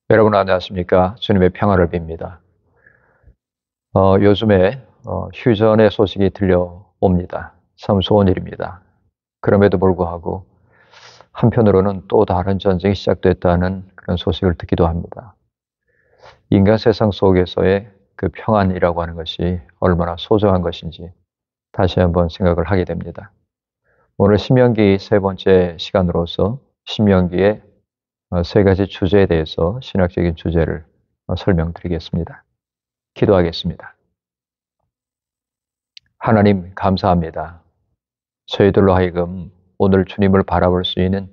여러분 안녕하십니까? 주님의 평화를 빕니다. 요즘에 휴전의 소식이 들려옵니다. 참 좋은 일입니다. 그럼에도 불구하고 한편으로는 또 다른 전쟁이 시작됐다는 그런 소식을 듣기도 합니다. 인간 세상 속에서의 그 평안이라고 하는 것이 얼마나 소중한 것인지 다시 한번 생각을 하게 됩니다. 오늘 신명기 세 번째 시간으로서 신명기의 세 가지 주제에 대해서 신학적인 주제를 설명드리겠습니다. 기도하겠습니다. 하나님 감사합니다. 저희들로 하여금 오늘 주님을 바라볼 수 있는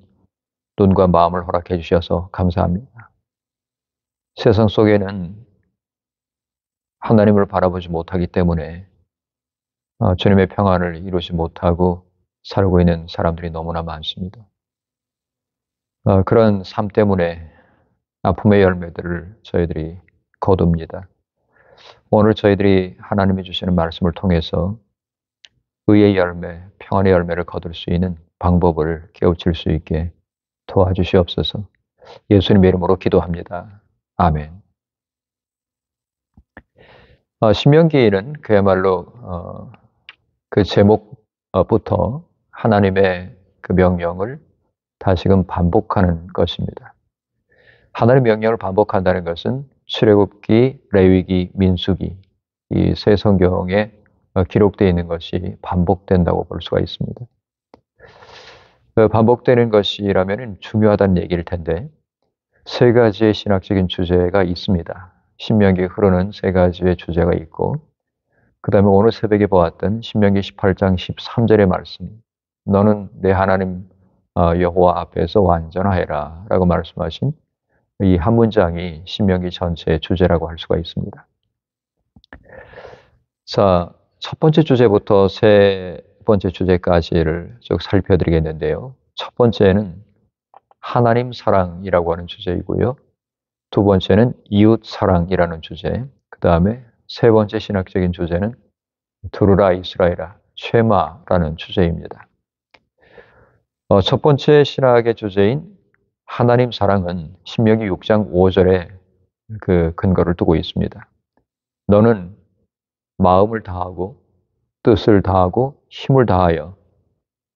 눈과 마음을 허락해 주셔서 감사합니다. 세상 속에는 하나님을 바라보지 못하기 때문에 주님의 평안을 이루지 못하고 살고 있는 사람들이 너무나 많습니다. 그런 삶 때문에 아픔의 열매들을 저희들이 거둡니다. 오늘 저희들이 하나님이 주시는 말씀을 통해서 의의 열매, 평안의 열매를 거둘 수 있는 방법을 깨우칠 수 있게 도와주시옵소서. 예수님의 이름으로 기도합니다. 아멘. 신명기는 그야말로 그 제목부터 하나님의 그 명령을 다시금 반복하는 것입니다. 하나님의 명령을 반복한다는 것은 출애굽기, 레위기, 민수기 이 세 성경에 기록되어 있는 것이 반복된다고 볼 수가 있습니다. 반복되는 것이라면 중요하다는 얘기일 텐데 세 가지의 신학적인 주제가 있습니다. 신명기에 흐르는 세 가지의 주제가 있고 그 다음에 오늘 새벽에 보았던 신명기 18장 13절의 말씀 너는 내 하나님 여호와 앞에서 완전하여라 라고 말씀하신 이 한 문장이 신명기 전체의 주제라고 할 수가 있습니다. 자, 첫 번째 주제부터 세 번째 주제까지를 쭉 살펴드리겠는데요. 첫 번째는 하나님 사랑이라고 하는 주제이고요. 두 번째는 이웃 사랑이라는 주제, 그 다음에 세 번째 신학적인 주제는 들으라 이스라엘아, 쉐마라는 주제입니다. 첫 번째 신학의 주제인 하나님 사랑은 신명기 6장 5절에 그 근거를 두고 있습니다. 너는 마음을 다하고 뜻을 다하고 힘을 다하여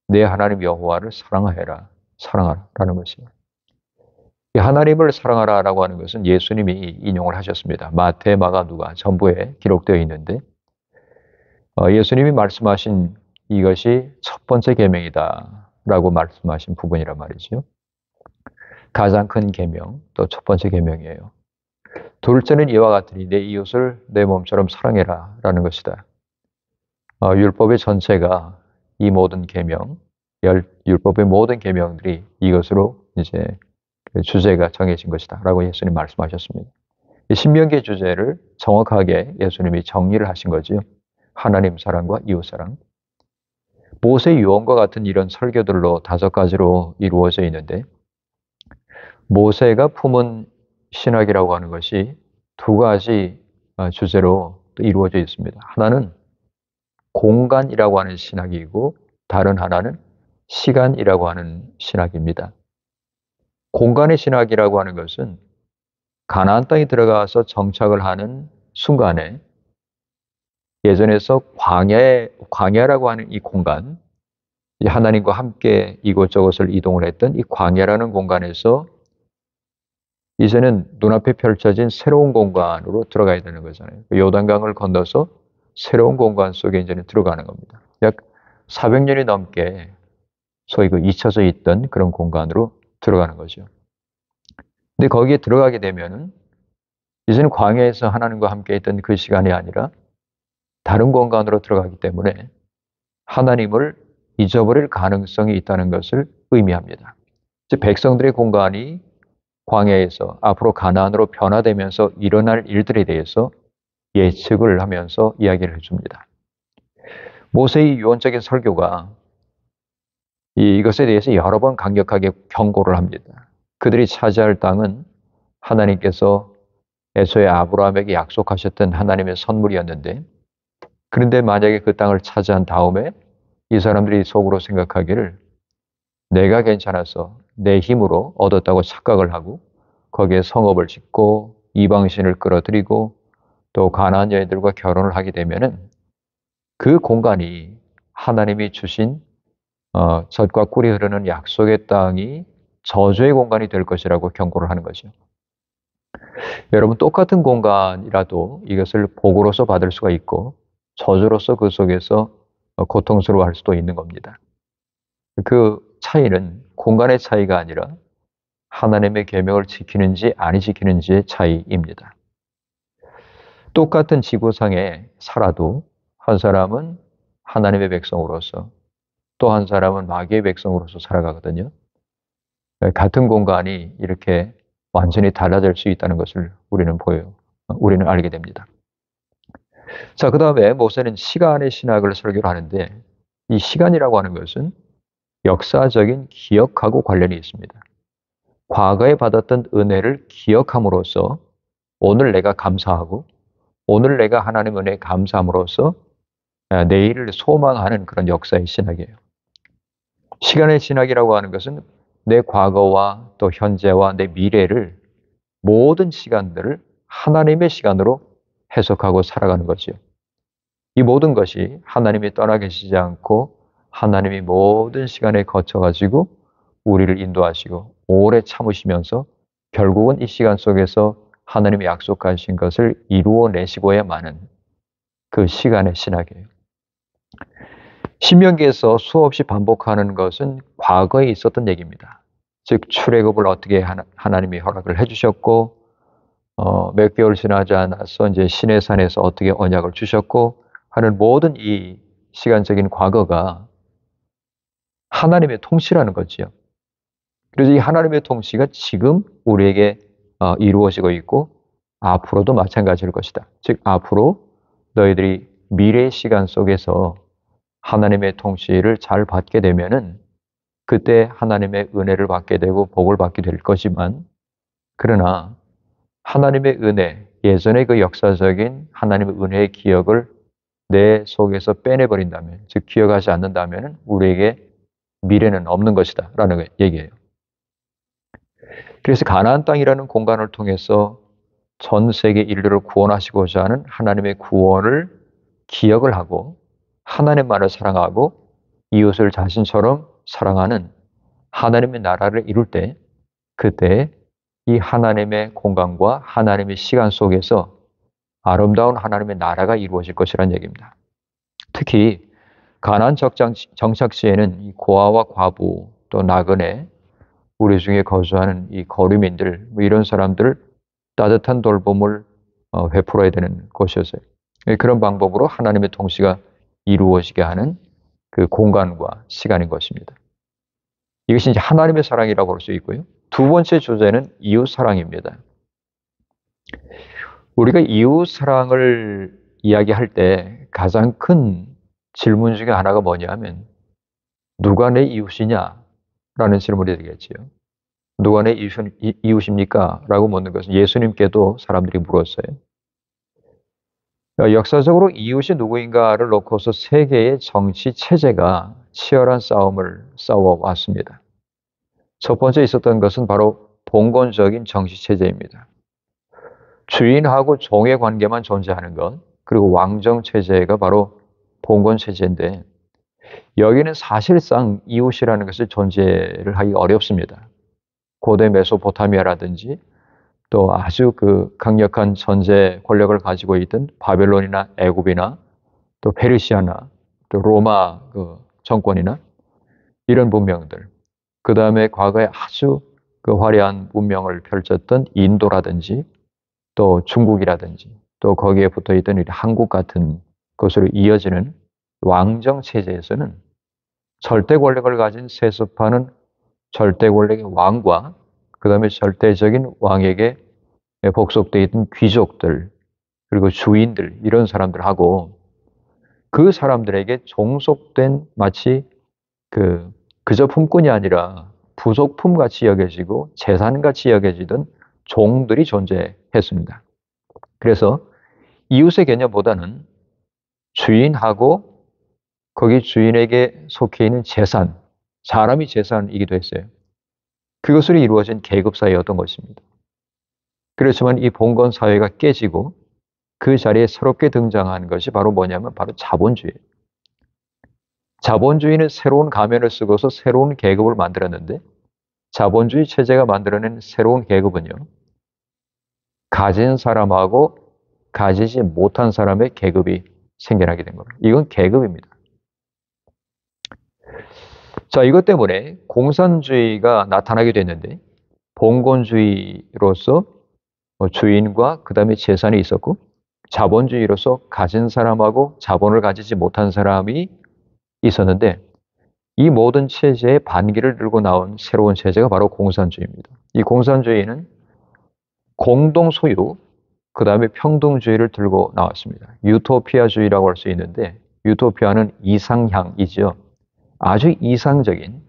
내 하나님 여호와를 사랑하라라는 것이에요. 하나님을 사랑하라라고 하는 것은 예수님이 인용을 하셨습니다. 마태, 마가, 누가 전부에 기록되어 있는데 예수님이 말씀하신 이것이 첫 번째 계명이다라고 말씀하신 부분이란 말이죠. 가장 큰 계명, 또 첫 번째 계명이에요. 둘째는 이와 같으니 내 이웃을 내 몸처럼 사랑해라라는 것이다. 율법의 전체가 이 모든 계명, 율법의 모든 계명들이 이것으로 이제 그 주제가 정해진 것이다라고 예수님 말씀하셨습니다. 이 신명기의 주제를 정확하게 예수님이 정리를 하신 거지요. 하나님 사랑과 이웃 사랑. 모세 유언과 같은 이런 설교들로 5가지로 이루어져 있는데 모세가 품은 신학이라고 하는 것이 2가지 주제로 이루어져 있습니다. 하나는 공간이라고 하는 신학이고 다른 하나는 시간이라고 하는 신학입니다. 공간의 신학이라고 하는 것은 가나안 땅에 들어가서 정착을 하는 순간에 예전에서 광야라고 하는 이 공간, 하나님과 함께 이곳저곳을 이동을 했던 이 광야라는 공간에서 이제는 눈앞에 펼쳐진 새로운 공간으로 들어가야 되는 거잖아요. 요단강을 건너서 새로운 공간 속에 이제는 들어가는 겁니다. 약 400년이 넘게 소위 그 잊혀져 있던 그런 공간으로 들어가는 거죠. 근데 거기에 들어가게 되면은 이제는 광야에서 하나님과 함께 있던 그 시간이 아니라 다른 공간으로 들어가기 때문에 하나님을 잊어버릴 가능성이 있다는 것을 의미합니다. 즉 백성들의 공간이 광야에서 앞으로 가나안으로 변화되면서 일어날 일들에 대해서 예측을 하면서 이야기를 해줍니다. 모세의 유언적인 설교가 이것에 대해서 여러 번 강력하게 경고를 합니다. 그들이 차지할 땅은 하나님께서 애초에 아브라함에게 약속하셨던 하나님의 선물이었는데 그런데 만약에 그 땅을 차지한 다음에 이 사람들이 속으로 생각하기를 내가 괜찮아서 내 힘으로 얻었다고 착각을 하고 거기에 성읍을 짓고 이방신을 끌어들이고 또 가나안 여인들과 결혼을 하게 되면은 그 공간이 하나님이 주신 젖과 꿀이 흐르는 약속의 땅이 저주의 공간이 될 것이라고 경고를 하는 거죠. 여러분, 똑같은 공간이라도 이것을 복으로서 받을 수가 있고 저주로서 그 속에서 고통스러워할 수도 있는 겁니다. 그 차이는 공간의 차이가 아니라 하나님의 계명을 지키는지 아니 지키는지의 차이입니다. 똑같은 지구상에 살아도 한 사람은 하나님의 백성으로서 또 한 사람은 마귀의 백성으로서 살아가거든요. 같은 공간이 이렇게 완전히 달라질 수 있다는 것을 우리는 알게 됩니다. 자, 그 다음에 모세는 시간의 신학을 설교를 하는데 이 시간이라고 하는 것은 역사적인 기억하고 관련이 있습니다. 과거에 받았던 은혜를 기억함으로써 오늘 내가 감사하고 오늘 내가 하나님 은혜에 감사함으로써 내일을 소망하는 그런 역사의 신학이에요. 시간의 신학이라고 하는 것은 내 과거와 또 현재와 내 미래를 모든 시간들을 하나님의 시간으로 해석하고 살아가는 거죠. 이 모든 것이 하나님이 떠나 계시지 않고 하나님이 모든 시간에 거쳐가지고 우리를 인도하시고 오래 참으시면서 결국은 이 시간 속에서 하나님이 약속하신 것을 이루어내시고야만은 그 시간의 신학이에요. 신명기에서 수없이 반복하는 것은 과거에 있었던 얘기입니다. 즉 출애굽을 어떻게 하나님이 허락을 해주셨고 몇 개월 지나지 않아서 이제 시내산에서 어떻게 언약을 주셨고 하는 모든 이 시간적인 과거가 하나님의 통치라는 거지요. 그래서 이 하나님의 통치가 지금 우리에게 이루어지고 있고 앞으로도 마찬가지일 것이다. 즉 앞으로 너희들이 미래의 시간 속에서 하나님의 통치를 잘 받게 되면은 그때 하나님의 은혜를 받게 되고 복을 받게 될 거지만 그러나 하나님의 은혜, 예전의 그 역사적인 하나님의 은혜의 기억을 내 속에서 빼내버린다면, 즉 기억하지 않는다면 우리에게 미래는 없는 것이다 라는 얘기예요. 그래서 가나안 땅이라는 공간을 통해서 전 세계 인류를 구원하시고자 하는 하나님의 구원을 기억을 하고 하나님만을 사랑하고 이웃을 자신처럼 사랑하는 하나님의 나라를 이룰 때 그때 이 하나님의 공간과 하나님의 시간 속에서 아름다운 하나님의 나라가 이루어질 것이라는 얘기입니다. 특히 가나안 정착지에는 이 고아와 과부 또 나그네 우리 중에 거주하는 이 거류민들 이런 사람들 따뜻한 돌봄을 베풀어야 되는 곳이었어요. 그런 방법으로 하나님의 통치가 이루어지게 하는 그 공간과 시간인 것입니다. 이것이 이제 하나님의 사랑이라고 볼 수 있고요. 두 번째 주제는 이웃 사랑입니다. 우리가 이웃 사랑을 이야기할 때 가장 큰 질문 중에 하나가 뭐냐면 누가 내 이웃이냐? 라는 질문이 되겠지요. 누가 내 이웃입니까? 라고 묻는 것은 예수님께도 사람들이 물었어요. 역사적으로 이웃이 누구인가를 놓고서 세계의 정치 체제가 치열한 싸움을 싸워왔습니다. 첫 번째 있었던 것은 바로 봉건적인 정치 체제입니다. 주인하고 종의 관계만 존재하는 것, 그리고 왕정 체제가 바로 봉건 체제인데 여기는 사실상 이웃이라는 것을 존재를 하기 어렵습니다. 고대 메소포타미아라든지 또 아주 그 강력한 전제 권력을 가지고 있던 바벨론이나 애굽이나 또 페르시아나 또 로마 그 정권이나 이런 문명들, 그 다음에 과거에 아주 그 화려한 문명을 펼쳤던 인도라든지 또 중국이라든지 또 거기에 붙어 있던 한국 같은 것으로 이어지는 왕정 체제에서는 절대 권력을 가진 세습하는 절대 권력의 왕과 그 다음에 절대적인 왕에게 복속되어 있던 귀족들 그리고 주인들 이런 사람들하고 그 사람들에게 종속된 마치 그저 품꾼이 아니라 부속품 같이 여겨지고 재산 같이 여겨지던 종들이 존재했습니다. 그래서 이웃의 개념보다는 주인하고 거기 주인에게 속해 있는 재산, 사람이 재산이기도 했어요. 그것으로 이루어진 계급 사회였던 것입니다. 그렇지만 이 봉건 사회가 깨지고 그 자리에 새롭게 등장한 것이 바로 뭐냐면 바로 자본주의예요. 자본주의는 새로운 가면을 쓰고서 새로운 계급을 만들었는데 자본주의 체제가 만들어낸 새로운 계급은요. 가진 사람하고 가지지 못한 사람의 계급이 생겨나게 된 겁니다. 이건 계급입니다. 자, 이것 때문에 공산주의가 나타나게 됐는데 봉건주의로서 주인과 그 다음에 재산이 있었고 자본주의로서 가진 사람하고 자본을 가지지 못한 사람이 있었는데 이 모든 체제의 반기를 들고 나온 새로운 체제가 바로 공산주의입니다. 이 공산주의는 공동 소유, 그 다음에 평등주의를 들고 나왔습니다. 유토피아주의라고 할 수 있는데 유토피아는 이상향이죠. 아주 이상적인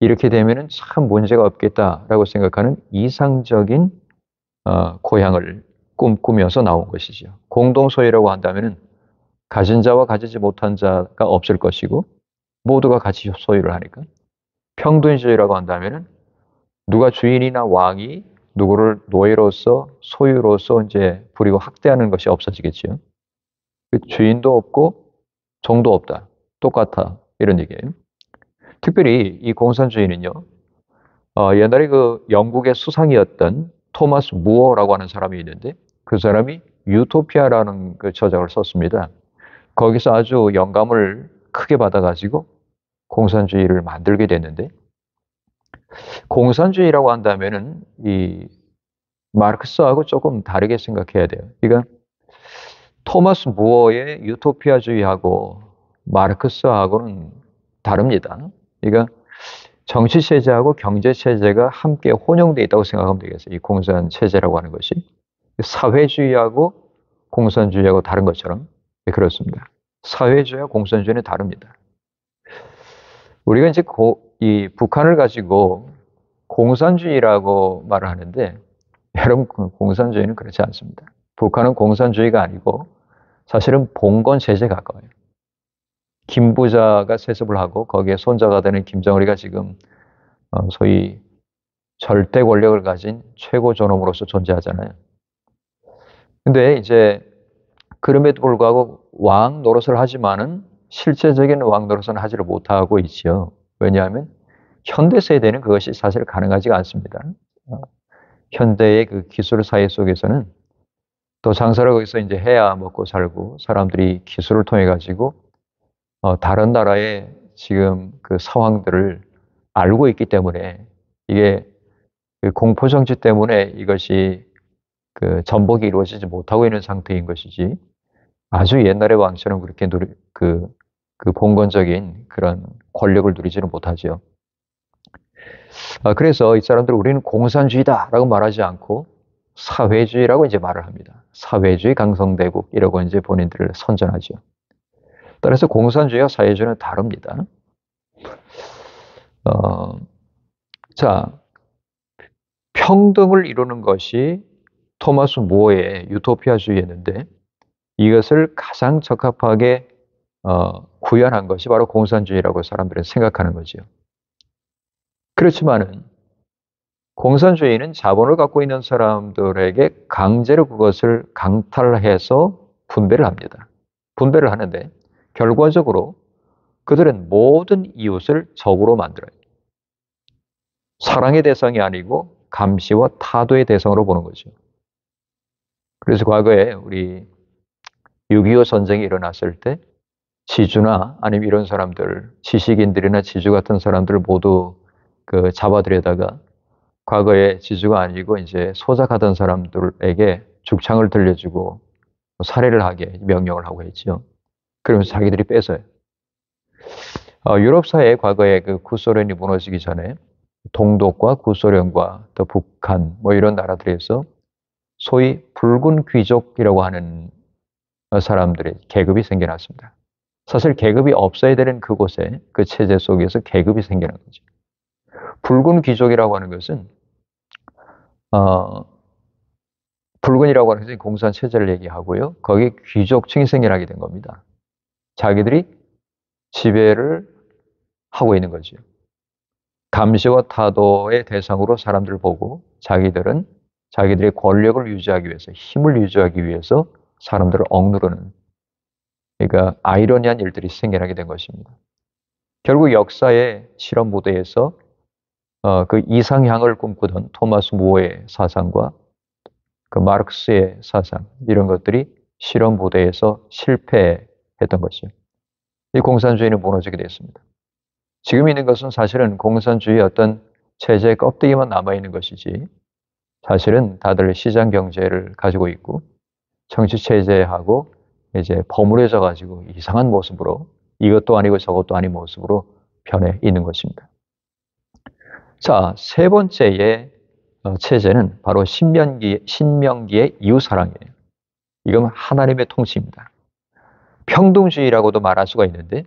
이렇게 되면은 참 문제가 없겠다라고 생각하는 이상적인 고향을 꿈꾸면서 나온 것이죠. 공동소유라고 한다면은 가진 자와 가지지 못한 자가 없을 것이고 모두가 같이 소유를 하니까 평등주의라고 한다면은 누가 주인이나 왕이 누구를 노예로서 소유로서 이제 부리고 학대하는 것이 없어지겠지요. 주인도 없고 종도 없다. 똑같아. 이런 얘기예요. 특별히 이 공산주의는요. 옛날에 그 영국의 수상이었던 토마스 무어라고 하는 사람이 있는데 그 사람이 유토피아라는 그 저작을 썼습니다. 거기서 아주 영감을 크게 받아가지고 공산주의를 만들게 됐는데 공산주의라고 한다면은 이 마르크스하고 조금 다르게 생각해야 돼요. 그러니까 토마스 무어의 유토피아주의하고 마르크스하고는 다릅니다. 그러니까 정치 체제하고 경제 체제가 함께 혼용되어 있다고 생각하면 되겠어요. 이 공산 체제라고 하는 것이 사회주의하고 공산주의하고 다른 것처럼 그렇습니다. 사회주의와 공산주의는 다릅니다. 우리가 이제 이 북한을 가지고 공산주의라고 말을 하는데 여러분 공산주의는 그렇지 않습니다. 북한은 공산주의가 아니고 사실은 봉건 체제에 가까워요. 김 부자가 세습을 하고 거기에 손자가 되는 김정일이가 지금 소위 절대 권력을 가진 최고 존엄으로서 존재하잖아요. 근데 이제 그럼에도 불구하고 왕 노릇을 하지만은 실제적인 왕 노릇은 하지를 못하고 있지요. 왜냐하면 현대 세대는 그것이 사실 가능하지가 않습니다. 현대의 그 기술 사회 속에서는 또 장사를 거기서 이제 해야 먹고 살고 사람들이 기술을 통해 가지고 다른 나라의 지금 그 상황들을 알고 있기 때문에 이게 그 공포 정치 때문에 이것이 그 전복이 이루어지지 못하고 있는 상태인 것이지 아주 옛날의 왕처럼 그렇게 그 봉건적인 그런 권력을 누리지는 못하죠. 그래서 이 사람들 우리는 공산주의다라고 말하지 않고 사회주의라고 이제 말을 합니다. 사회주의 강성대국이라고 이제 본인들을 선전하죠. 따라서 공산주의와 사회주의는 다릅니다. 자, 평등을 이루는 것이 토마스 무어의 유토피아주의였는데 이것을 가장 적합하게 구현한 것이 바로 공산주의라고 사람들은 생각하는 거죠. 그렇지만은 공산주의는 자본을 갖고 있는 사람들에게 강제로 그것을 강탈해서 분배를 합니다. 분배를 하는데 결과적으로 그들은 모든 이웃을 적으로 만들어요. 사랑의 대상이 아니고 감시와 타도의 대상으로 보는 거죠. 그래서 과거에 우리 6.25 전쟁이 일어났을 때 지주나 아니면 이런 사람들, 지식인들이나 지주 같은 사람들을 모두 그 잡아들여다가 과거에 지주가 아니고 이제 소작하던 사람들에게 죽창을 들려주고 살해를 하게 명령을 하고 했죠. 그러면서 자기들이 뺏어요. 유럽 사회 과거에 그 구소련이 무너지기 전에 동독과 구소련과 또 북한 뭐 이런 나라들에서 소위 붉은 귀족이라고 하는 사람들의 계급이 생겨났습니다. 사실 계급이 없어야 되는 그곳에 그 체제 속에서 계급이 생겨난 거죠. 붉은 귀족이라고 하는 것은 붉은이라고 하는 것은 공산 체제를 얘기하고요. 거기에 귀족층이 생겨나게 된 겁니다. 자기들이 지배를 하고 있는 거죠. 감시와 타도의 대상으로 사람들을 보고 자기들은 자기들의 권력을 유지하기 위해서, 힘을 유지하기 위해서 사람들을 억누르는, 그러니까 아이러니한 일들이 생겨나게 된 것입니다. 결국 역사의 실험 무대에서 그 이상향을 꿈꾸던 토마스 모어의 사상과 그 마르크스의 사상, 이런 것들이 실험 무대에서 실패했던 것이죠. 이 공산주의는 무너지게 됐습니다. 지금 있는 것은 사실은 공산주의의 어떤 체제의 껍데기만 남아있는 것이지, 사실은 다들 시장 경제를 가지고 있고 정치 체제하고 이제 버무려져 가지고 이상한 모습으로, 이것도 아니고 저것도 아닌 모습으로 변해 있는 것입니다. 자, 세 번째의 체제는 바로 신명기의 이웃사랑이에요. 이건 하나님의 통치입니다. 평등주의라고도 말할 수가 있는데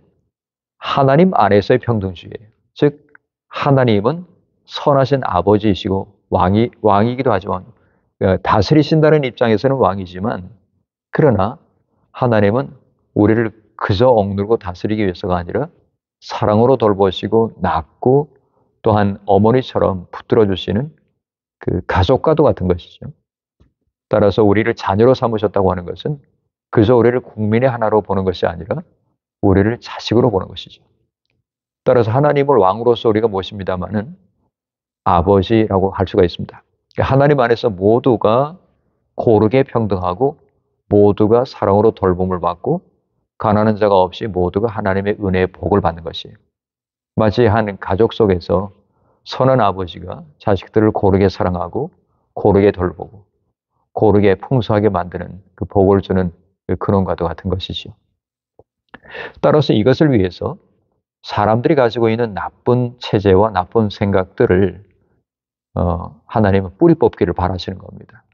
하나님 안에서의 평등주의예요. 즉 하나님은 선하신 아버지이시고 왕이기도 하지만 다스리신다는 입장에서는 왕이지만, 그러나 하나님은 우리를 그저 억누르고 다스리기 위해서가 아니라 사랑으로 돌보시고 낳고 또한 어머니처럼 붙들어 주시는 그 가족과도 같은 것이죠. 따라서 우리를 자녀로 삼으셨다고 하는 것은 그저 우리를 국민의 하나로 보는 것이 아니라 우리를 자식으로 보는 것이죠. 따라서 하나님을 왕으로서 우리가 모십니다마는 아버지라고 할 수가 있습니다. 하나님 안에서 모두가 고르게 평등하고 모두가 사랑으로 돌봄을 받고 가난한 자가 없이 모두가 하나님의 은혜의 복을 받는 것이에요. 마치 한 가족 속에서 선한 아버지가 자식들을 고르게 사랑하고 고르게 돌보고 고르게 풍성하게 만드는 그 복을 주는 그 근원과도 같은 것이죠. 따라서 이것을 위해서 사람들이 가지고 있는 나쁜 체제와 나쁜 생각들을 하나님은 뿌리 뽑기를 바라시는 겁니다.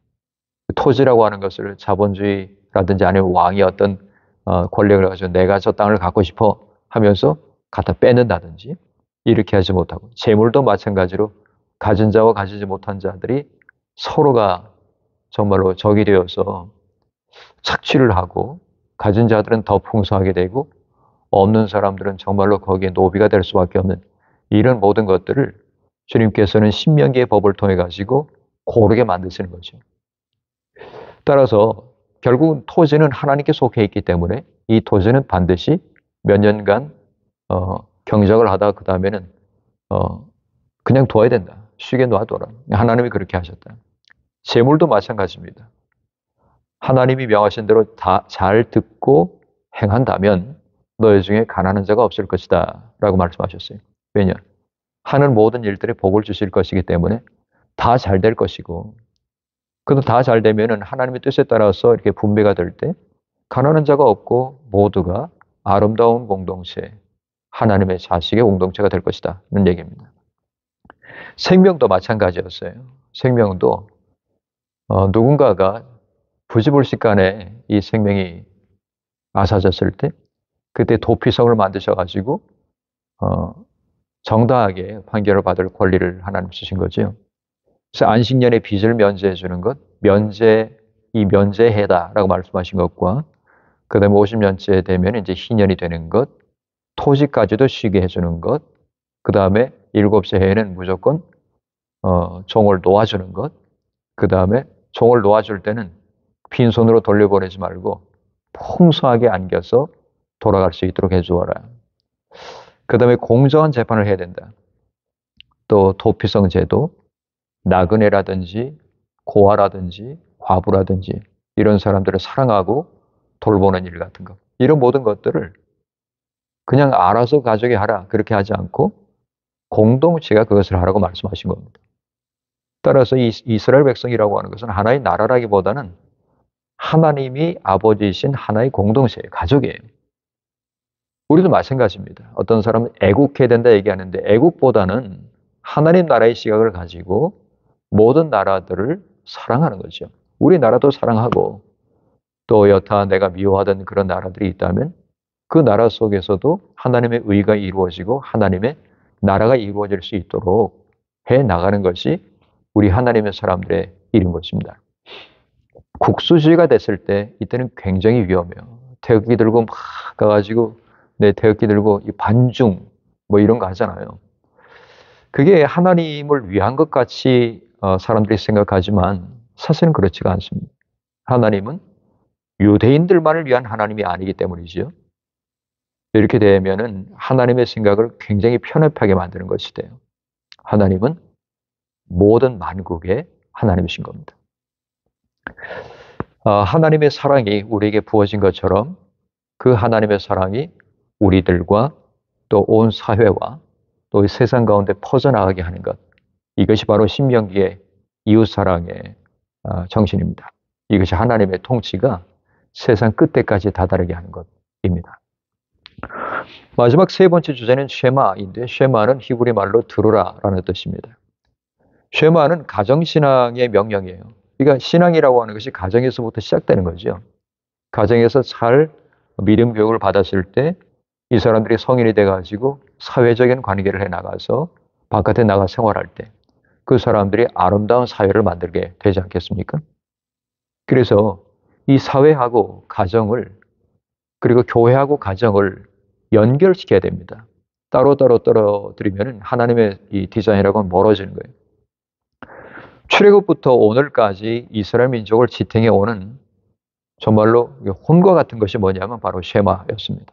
토지라고 하는 것을 자본주의라든지 아니면 왕이 어떤 권력을 가지고 내가 저 땅을 갖고 싶어 하면서 갖다 뺏는다든지 이렇게 하지 못하고, 재물도 마찬가지로 가진 자와 가지지 못한 자들이 서로가 정말로 적이 되어서 착취를 하고 가진 자들은 더 풍성하게 되고 없는 사람들은 정말로 거기에 노비가 될 수밖에 없는 이런 모든 것들을 주님께서는 신명기의 법을 통해 가지고 고르게 만드시는 거죠. 따라서 결국은 토지는 하나님께 속해 있기 때문에 이 토지는 반드시 몇 년간 경작을 하다가 그 다음에는 그냥 둬야 된다. 쉬게 놔둬라. 하나님이 그렇게 하셨다. 재물도 마찬가지입니다. 하나님이 명하신 대로 다 잘 듣고 행한다면 너희 중에 가난한 자가 없을 것이다 라고 말씀하셨어요. 왜냐? 하는 모든 일들에 복을 주실 것이기 때문에 다 잘 될 것이고, 그도 다 잘 되면은 하나님의 뜻에 따라서 이렇게 분배가 될 때 가난한 자가 없고 모두가 아름다운 공동체, 하나님의 자식의 공동체가 될 것이다 는 얘기입니다. 생명도 마찬가지였어요. 생명도 누군가가 부지불식간에 이 생명이 앗아졌을 때 그때 도피성을 만드셔가지고 정당하게 판결을 받을 권리를 하나님 주신 거죠. 그래서 안식년의 빚을 면제해 주는 것, 면제해다라고 말씀하신 것과 그 다음에 50년째 되면 이제 희년이 되는 것, 토지까지도 쉬게 해주는 것, 그 다음에 7째 해에는 무조건 종을 놓아주는 것, 그 다음에 종을 놓아줄 때는 빈손으로 돌려보내지 말고 풍성하게 안겨서 돌아갈 수 있도록 해주어라. 그 다음에 공정한 재판을 해야 된다. 또 도피성 제도, 나그네라든지 고아라든지 과부라든지 이런 사람들을 사랑하고 돌보는 일 같은 것, 이런 모든 것들을 그냥 알아서 가족이 하라 그렇게 하지 않고 공동체가 그것을 하라고 말씀하신 겁니다. 따라서 이스라엘 백성이라고 하는 것은 하나의 나라라기보다는 하나님이 아버지이신 하나의 공동체예요. 가족이에요. 우리도 마찬가지입니다. 어떤 사람은 애국해야 된다 얘기하는데 애국보다는 하나님 나라의 시각을 가지고 모든 나라들을 사랑하는 거죠. 우리나라도 사랑하고 또 여타 내가 미워하던 그런 나라들이 있다면 그 나라 속에서도 하나님의 의가 이루어지고 하나님의 나라가 이루어질 수 있도록 해 나가는 것이 우리 하나님의 사람들의 일인 것입니다. 국수주의가 됐을 때 이때는 굉장히 위험해요. 태극기 들고 막 가가지고 내 태극기 들고 이 반중 뭐 이런 거 하잖아요. 그게 하나님을 위한 것 같이 사람들이 생각하지만 사실은 그렇지가 않습니다. 하나님은 유대인들만을 위한 하나님이 아니기 때문이지요. 이렇게 되면은 하나님의 생각을 굉장히 편협하게 만드는 것이 돼요. 하나님은 모든 만국의 하나님이신 겁니다. 하나님의 사랑이 우리에게 부어진 것처럼 그 하나님의 사랑이 우리들과 또 온 사회와 또 세상 가운데 퍼져나가게 하는 것. 이것이 바로 신명기의 이웃사랑의 정신입니다. 이것이 하나님의 통치가 세상 끝에까지 다다르게 하는 것입니다. 마지막 세 번째 주제는 쉐마인데 쉐마는 히브리 말로 들으라라는 뜻입니다. 쉐마는 가정신앙의 명령이에요. 그러니까 신앙이라고 하는 것이 가정에서부터 시작되는 거죠. 가정에서 잘 믿음 교육을 받았을 때 이 사람들이 성인이 돼가지고 사회적인 관계를 해나가서 바깥에 나가 생활할 때 그 사람들이 아름다운 사회를 만들게 되지 않겠습니까? 그래서 이 사회하고 가정을 그리고 교회하고 가정을 연결시켜야 됩니다. 따로따로 떨어뜨리면 하나님의 이 디자인하고는 멀어지는 거예요. 출애굽부터 오늘까지 이스라엘 민족을 지탱해 오는 정말로 혼과 같은 것이 뭐냐면 바로 쉐마였습니다.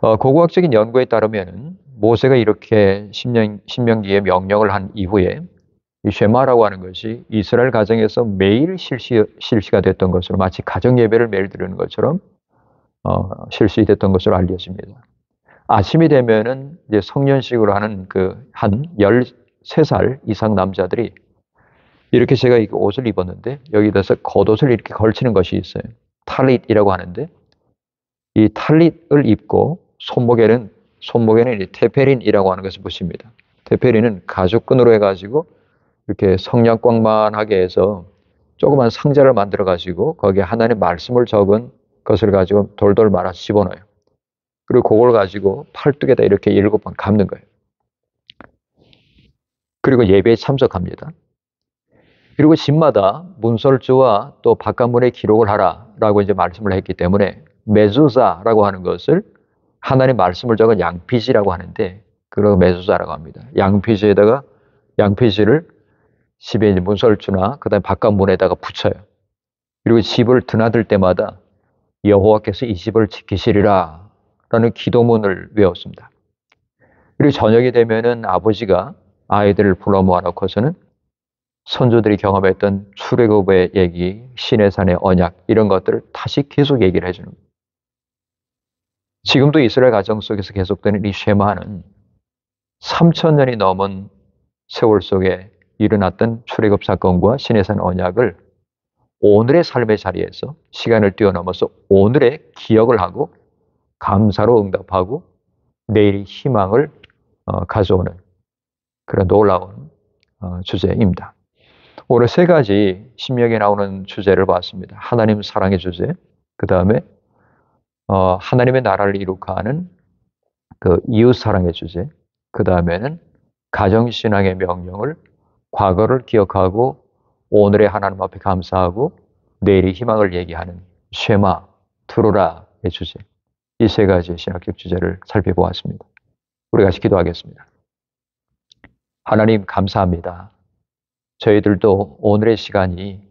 고고학적인 연구에 따르면 모세가 이렇게 신명기에 명령을 한 이후에 이 쉐마라고 하는 것이 이스라엘 가정에서 매일 실시가 됐던 것으로 마치 가정 예배를 매일 드리는 것처럼 실시됐던 것으로 알려집니다. 아침이 되면은 이제 성년식으로 하는 한 13살 이상 남자들이 이렇게 제가 이 옷을 입었는데 여기다서 겉옷을 이렇게 걸치는 것이 있어요. 탈릿이라고 하는데 이 탈릿을 입고 손목에는 테페린이라고 하는 것을 붙입니다. 테페린은 가죽끈으로 해가지고 이렇게 성냥광만하게 해서 조그만 상자를 만들어 가지고 거기에 하나님의 말씀을 적은 것을 가지고 돌돌 말아서 집어넣어요. 그리고 그걸 가지고 팔뚝에다 이렇게 7번 감는 거예요. 그리고 예배에 참석합니다. 그리고 집마다 문설주와 또 바깥문에 기록을 하라라고 이제 말씀을 했기 때문에 메주자라고 하는 것을 하나님의 말씀을 적은 양피지라고 하는데 그걸 메주자라고 합니다. 양피지를 집에 이제 문설주나 그다음에 바깥문에다가 붙여요. 그리고 집을 드나들 때마다 여호와께서 이 집을 지키시리라 라는 기도문을 외웠습니다. 그리고 저녁이 되면은 아버지가 아이들을 불러 모아놓고서는 선조들이 경험했던 출애굽의 얘기, 시내산의 언약 이런 것들을 다시 계속 얘기를 해주는 거예요. 지금도 이스라엘 가정 속에서 계속되는 이 쉐마는 3,000년이 넘은 세월 속에 일어났던 출애굽 사건과 시내산 언약을 오늘의 삶의 자리에서 시간을 뛰어넘어서 오늘의 기억을 하고 감사로 응답하고 내일의 희망을 가져오는 그런 놀라운 주제입니다. 오늘 세 가지 신명기에 나오는 주제를 봤습니다. 하나님 사랑의 주제, 그 다음에 하나님의 나라를 이룩하는 그 이웃 사랑의 주제, 그 다음에는 가정신앙의 명령을 과거를 기억하고 오늘의 하나님 앞에 감사하고 내일의 희망을 얘기하는 쉐마, 들으라의 주제, 이 세 가지 신학적 주제를 살펴보았습니다. 우리 같이 기도하겠습니다. 하나님 감사합니다. 저희들도 오늘의 시간이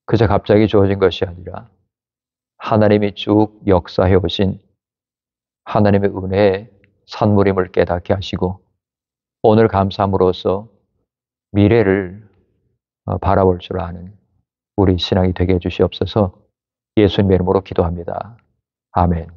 그저 갑자기 주어진 것이 아니라 하나님이 쭉 역사해 오신 하나님의 은혜의 산물임을 깨닫게 하시고 오늘 감사함으로써 미래를 바라볼 줄 아는 우리 신앙이 되게 해주시옵소서. 예수님의 이름으로 기도합니다. 아멘.